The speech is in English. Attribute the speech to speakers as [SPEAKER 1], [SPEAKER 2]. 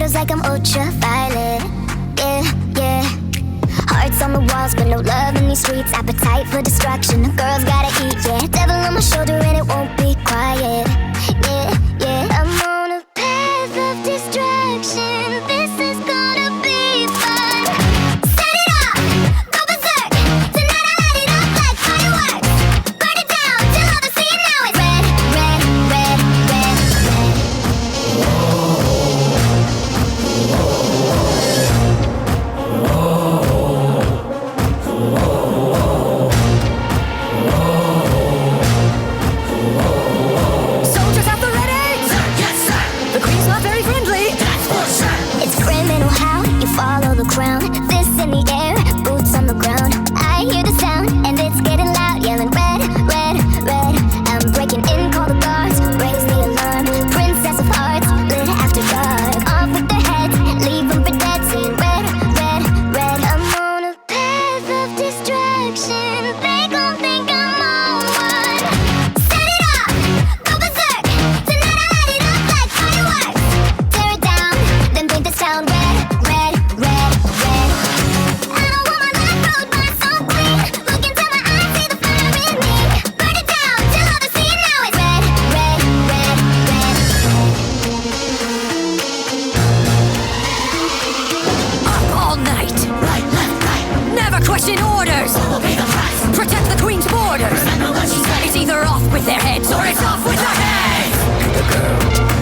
[SPEAKER 1] shadows like I'm ultraviolet. Yeah, yeah. Hearts on the walls, but no love in these streets. Appetite for destruction, the girls gotta eat, yeah. Devil on my shoulder and it won't be quiet. Yeah, yeah. I'm on a path of destruction. This is gonna be fun. Set it up, go berserk. Tonight I light it up like fireworks. Burn it down till all the see it now. It's red, red, red, red, red.
[SPEAKER 2] Soldiers at the ready! Sir, yes, sir! The queen's not very friendly. That's for sure!
[SPEAKER 1] It's criminal how you follow the crown. Fists in the air, boots on the ground. I hear the sound and it's getting loud, yelling red, red, red. I'm breaking in, call the guards, raise the alarm. Princess of hearts, lit after dark. Off with their heads, leave them for dead. Saying red, red, red. I'm on a path of destruction. They gon' think I'm on one. Set it up, go berserk. Tonight I light it up like fireworks. Tear it down, then paint this town red, red, red, red. I don't want my life road burned so clean. Look into my eyes, see the fire in me. Burn it down till all they see it now is red, red, red, red.
[SPEAKER 2] Up all night.
[SPEAKER 3] Right, left, right.
[SPEAKER 2] Never question orders.
[SPEAKER 3] What will be the price?
[SPEAKER 2] Protect the queen's borders.
[SPEAKER 3] Remember what she said.
[SPEAKER 2] It's either off with their heads or it's off with their heads.
[SPEAKER 3] The girl